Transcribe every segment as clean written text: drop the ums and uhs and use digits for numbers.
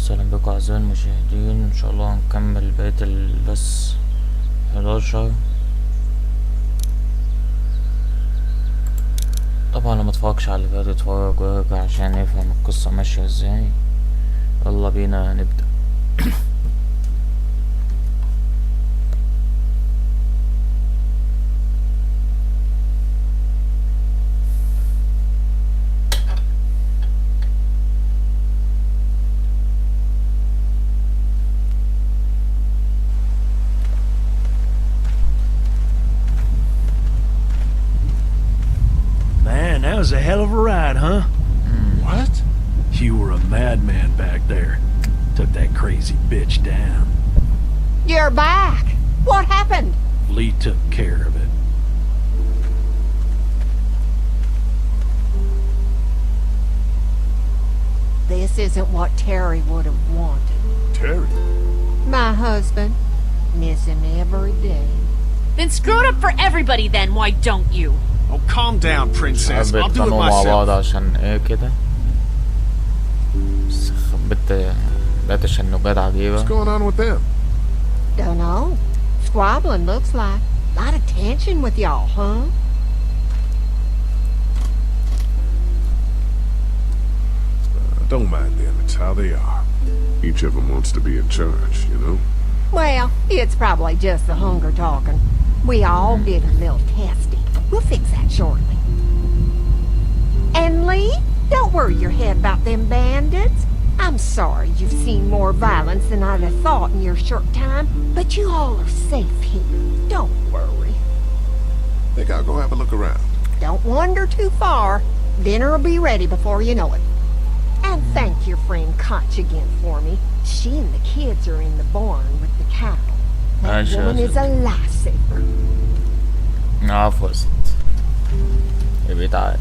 وسهلا بكم أعزائي المشاهدين. إن شاء الله هنكمل بقية البث 11. طبعا لما متفرجش على اللي فات يتفرج ويرجع عشان يفهم القصة ماشية ازاي. يلا بينا نبدأ. Man, that was a hell of a ride, huh? What? You were a madman back there. Took that crazy bitch down. You're back! What happened? Lee took care of it. This isn't what Terry would have wanted. Terry? My husband. Miss him every day. Then screw it up for everybody then, why don't you? Oh, calm down, princess. I'll do it بيتخانقوا مع بعض myself. عشان ايه كده. بس خبيت لا تشنجات عجيبة. What's going on with them? Don't know. Squabbling looks like. Lot of tension with y'all, huh? Don't mind them. It's how they are. Each of them wants to be in charge, you know? Well, it's probably just the hunger talking. We all get a little testy. We'll fix that shortly. And Lee, don't worry your head about them bandits. I'm sorry you've seen more violence than I'd have thought in your short time, but you all are safe here. Don't worry. Think I'll go have a look around. Don't wander too far. Dinner will be ready before you know it. And thank your friend Koch again for me. She and the kids are in the barn with the cattle. That woman is a lifesaver. عفوا يا ست. يبقى تعال.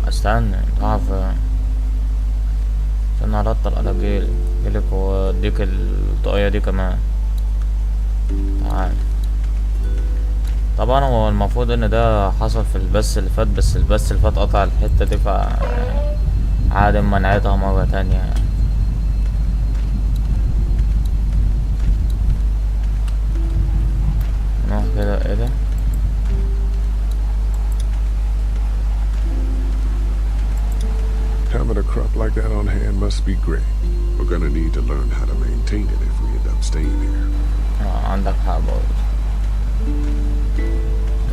استنى تعرف استنى هرطل على جيلك واديك الطاقية دي كمان. تعال. طبعا هو المفروض ان ده حصل في البث اللي فات، بس البث اللي فات قطع الحتة دي عالم منعتها مرة تانية يعني. نروح كده ايه ده. Having a crop like that on hand must be great. We're gonna need to learn how to maintain it if we end up staying here. عندك حق برضه.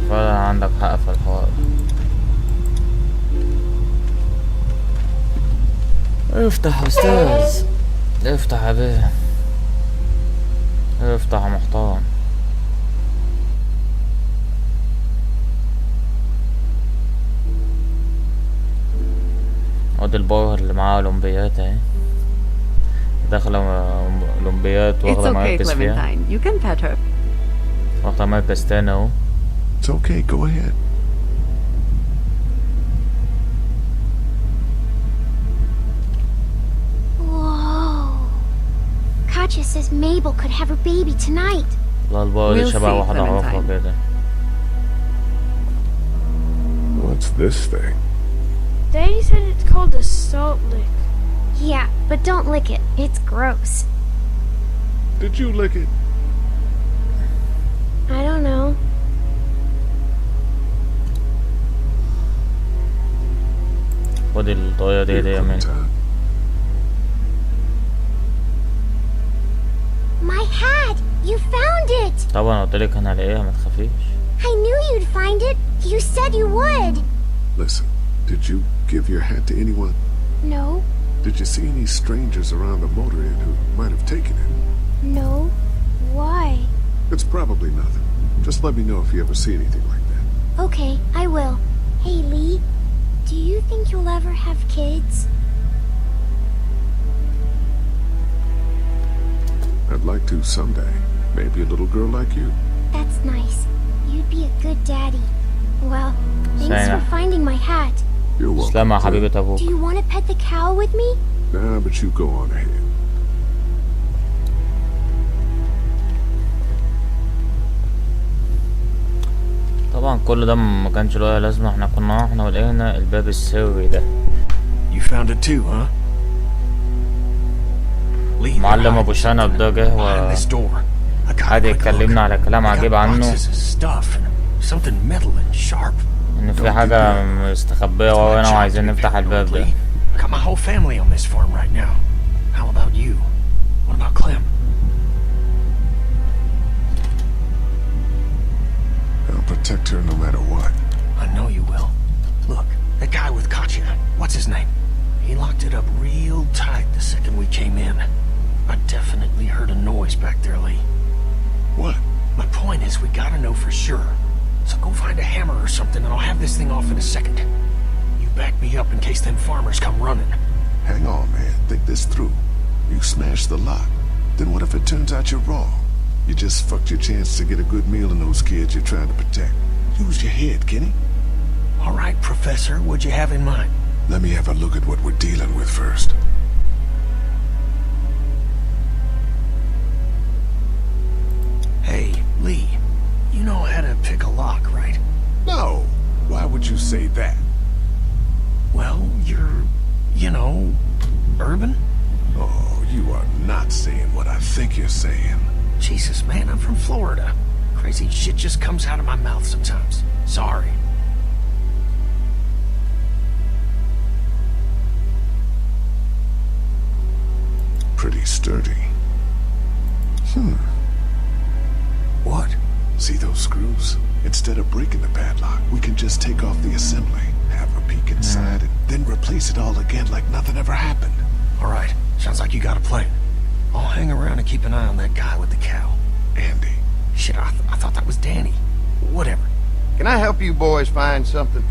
فعلا عندك حق في الحوار. افتح يا استاذ، افتح يا بيه، افتح يا محترم. وادي البار اللي معاه اولمبيات اهي، داخلة اولمبيات واخدة مركز فيها. You can pet her. واخدة مركز تاني اهو. It's okay, go ahead. Whoa. Katja says Mabel could have her baby tonight. لا البار دي شبه واحدة عرفها كده. What's this thing? Daddy said it's called a salt lick. Yeah, but don't lick it. It's gross. Did you lick it? I don't know. خد الطاقية دي يا مان. My hat! You found it! طبعا قلتلك انا هلاقيها ما تخافيش. I knew you'd find it. You said you would. Listen, did you give your hat to anyone? No. Did you see any strangers around the motor inn who might have taken it? No. Why? It's probably nothing. Just let me know if you ever see anything like that. Okay, I will. Hey, Lee. Do you think you'll ever have kids? I'd like to someday. Maybe a little girl like you. That's nice. You'd be a good daddy. Well, thanks for finding my hat. You're welcome. سلام يا حبيبة أبوك. Do you want to pet the cow with me? Nah, but you go on ahead. طبعا كل ده ما كانش له لازمه. احنا كنا ولقينا الباب السري ده. You found it too, huh? Lee, معلم ابو شنب ده جه behind this door. I وقعد يكلمنا على كلام عجيب عنه، Something metal and sharp. ان في حاجه مستخبيه ورانا وعايزين نفتح الباب ده. I got my whole family on this farm right now. How about you? What about Clem? I'll protect her no matter what. I know you will. Look, that guy with Katya, what's his name? He locked it up real tight the second we came in. I definitely heard a noise back there, Lee. What? My point is, we gotta know for sure. So go find a hammer or something and I'll have this thing off in a second. You back me up in case them farmers come running. Hang on, man. Think this through. You smashed the lock. Then what if it turns out you're wrong? You just fucked your chance to get a good meal in those kids you're trying to protect. Use your head, Kenny. All right, Professor, what'd you have in mind? Let me have a look at what we're dealing with first. Hey, Lee, you know how to pick a lock, right? No. Why would you say that? Well, you're, you know, urban? Oh, you are not saying what I think you're saying. Jesus, man, I'm from Florida. Crazy shit just comes out of my mouth sometimes. Sorry. Pretty sturdy. What? See those screws? Instead of breaking the padlock, we can just take off the assembly, have a peek inside, and then replace it all again like nothing ever happened. All right, sounds like you got a plan. I'll hang around and keep an eye on that guy with the cow. Andy. Shit, I thought that was Danny. Whatever. Can I help you boys find something?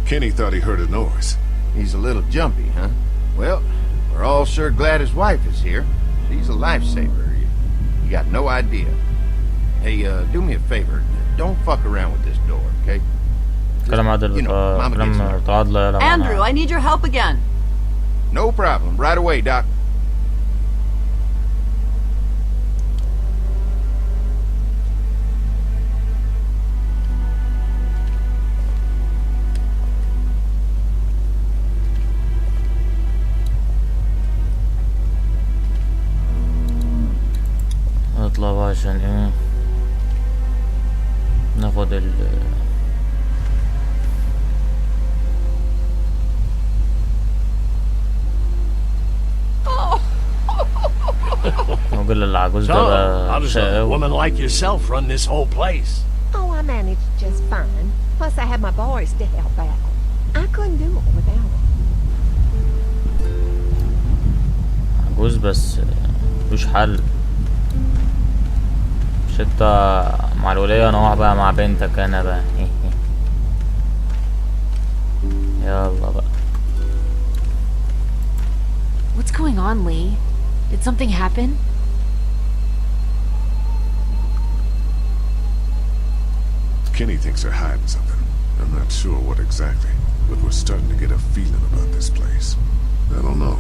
Kenny thought he heard a noise. He's a little jumpy, huh? Well, we're all sure glad his wife is here. She's a lifesaver. You got no idea. Hey, do me a favor. Don't fuck around with this door, okay? Andrew, I need your help again. No problem. Right away, Doc. نطلع بقى عشان ايه ناخد نقول العجوز ده بقى how does a شقاوي. woman like yourself run this whole place? Oh, I managed just fine. Plus, I had my boys to help out. I couldn't do it without them. عجوز بس ملوش حل. مش انت مع الولية نوع بقى مع بنتك انا بقى. يلا بقى. What's going on, Lee? Did something happen? Kenny thinks they're hiding something. I'm not sure what exactly, but we're starting to get a feeling about this place. I don't know.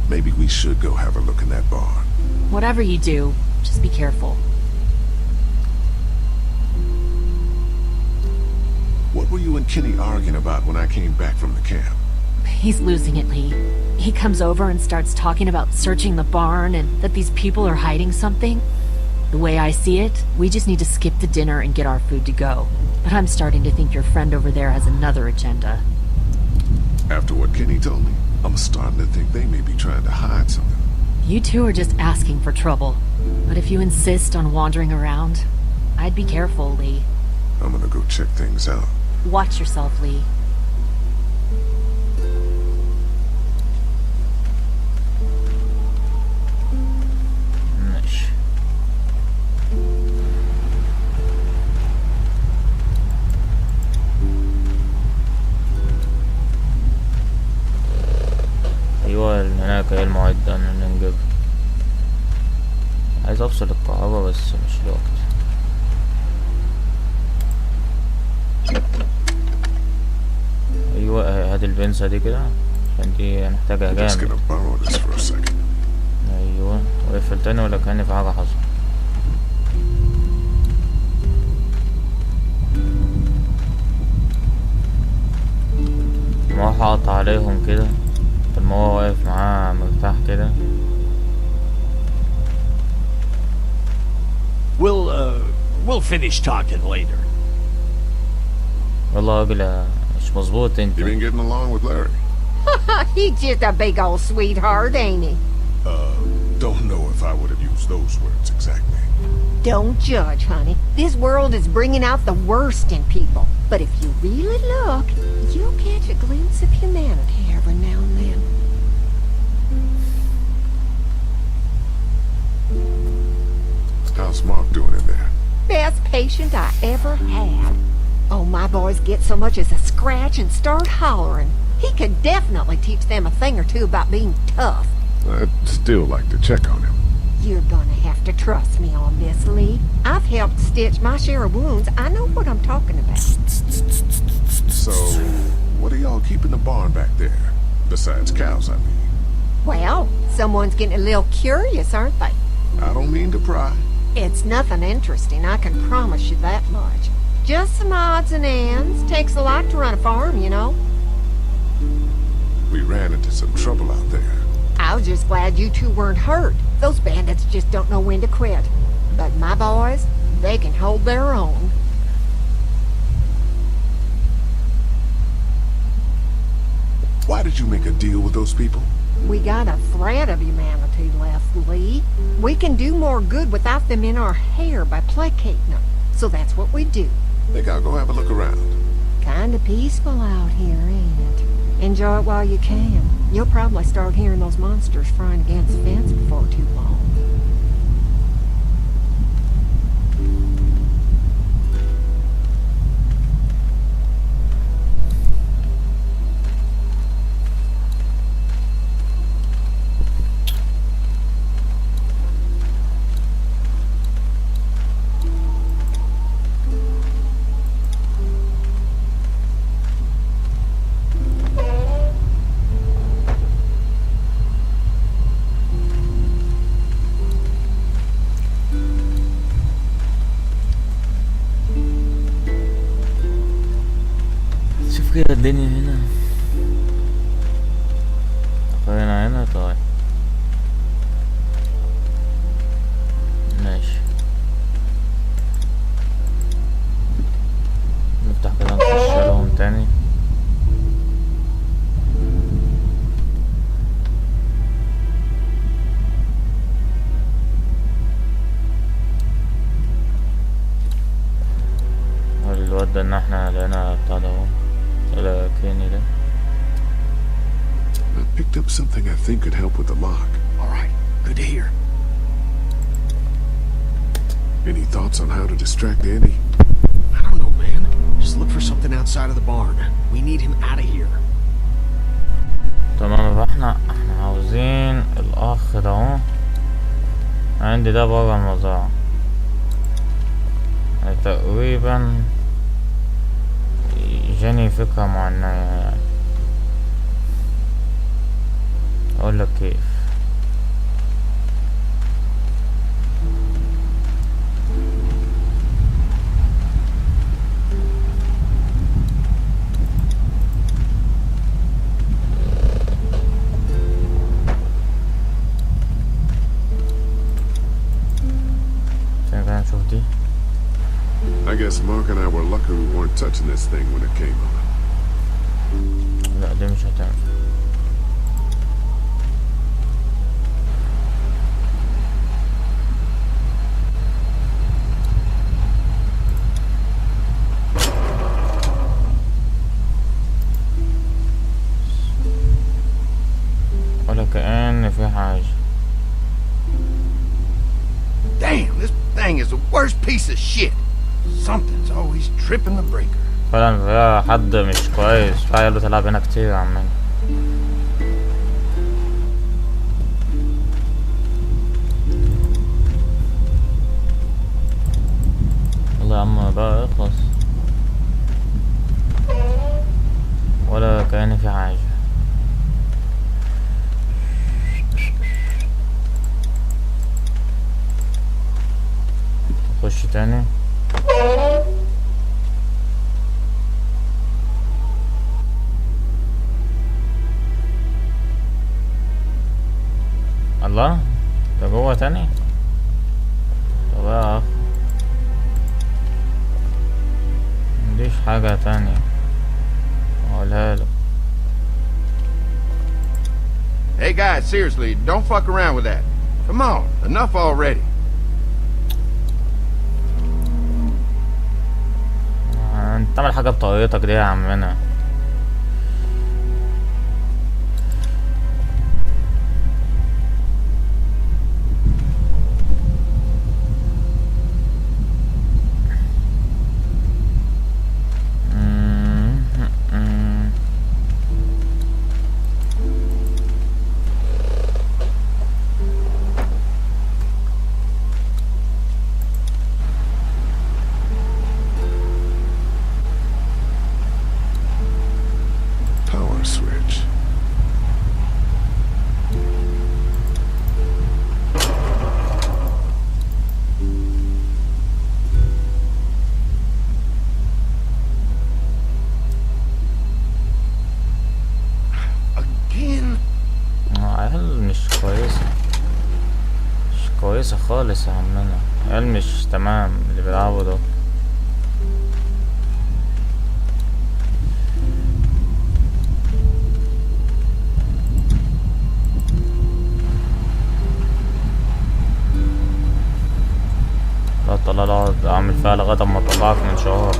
Maybe we should go have a look in that barn. Whatever you do, just be careful. What were you and Kenny arguing about when I came back from the camp? He's losing it, Lee. He comes over and starts talking about searching the barn and that these people are hiding something. The way I see it, we just need to skip the dinner and get our food to go. But I'm starting to think your friend over there has another agenda. After what Kenny told me, I'm starting to think they may be trying to hide something. You two are just asking for trouble. But if you insist on wandering around, I'd be careful, Lee. I'm gonna go check things out. Watch yourself, Lee. ماشي. ايوه هناك هي المعدة ان نجيب. عايز افصل الكهرباء بس مش الوقت. ايوه هات البنسة دي كده عشان دي هنحتاجها I'm just جامد. gonna borrow this for a second. اقفل تاني ولا كأن في حاجة حصل؟ ما قطع عليهم كده طب ما هو واقف معاه مرتاح كده. We'll finish talking later. والله راجل مش مظبوط انت. You been getting along with Larry? He's just a big old sweetheart, ain't he? Don't know if I would have used those words exactly. Don't judge, honey. This world is bringing out the worst in people. But if you really look, you'll catch a glimpse of humanity every now and then. How's Mark doing in there? Best patient I ever had. Oh, my boys get so much as a scratch and start hollering. He could definitely teach them a thing or two about being tough. I'd still like to check on him. You're gonna have to trust me on this, Lee. I've helped stitch my share of wounds. I know what I'm talking about. So, what are y'all keeping the barn back there? Besides cows, I mean. Well, someone's getting a little curious, aren't they? I don't mean to pry. It's nothing interesting, I can promise you that much. Just some odds and ends. Takes a lot to run a farm, you know. We ran into some trouble out there. I was just glad you two weren't hurt. Those bandits just don't know when to quit. But my boys, they can hold their own. Why did you make a deal with those people? We got a thread of humanity left, Lee. We can do more good without them in our hair by placating them. So that's what we do. Think I'll go have a look around. Kinda peaceful out here, ain't it? Enjoy it while you can. You'll probably start hearing those monsters frying against the fence before too long. شوف كده الدنيا هنا. خلينا هنا طيب ماشي. نفتح كده نخش لهم تاني. الواد ده ان احنا لقينا بتاع ده اهو الكيني ده. I picked up something I think could help with the lock. All right, good to hear. Any thoughts on how to distract Andy? I don't know, man. Just look for something outside of the barn. We need him out of here. تمام. احنا عاوزين الاخ ده اهو. عندي ده بره المزرعة تقريبا. جاني فكرة معينة يعني. اقول لك كيف. نشوف دي. I guess Mark and I were lucky we weren't touching this thing when it came on. لا دي مش هتنفع. ولا كأن في حاجة. Damn, this thing is the worst piece of shit. Something's always tripping the breaker. فعلا فيها حد مش كويس. في عيال بتلعب هنا كتير يا عمي. والله يا عم بقى اخلص. ولا كأن في حاجة. نخش تاني. الله، ده جوه تاني. طب يا اخ، مفيش حاجة تانية اقولها له. Hey guys, seriously, don't fuck around with that. Come on, enough already. انت تعمل حاجة بطريقتك دي يا عمنا. Switch. Again? عيال مش كويسة، مش كويسة خالص يا عمنا. عيال مش تمام اللي بيلعبوا دول. لا اقعد اعمل فيها لغاية اما اطلعك من شعور.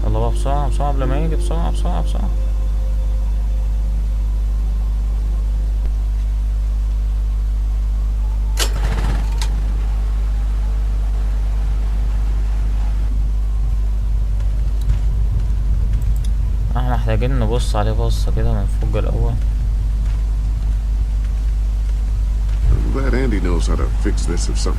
يلا بقى بسرعة بسرعة قبل ما يجي، بسرعة بسرعة بسرعة. احنا محتاجين نبص عليه بصة كده من فوق الاول. I'm glad Andy knows how to fix this if something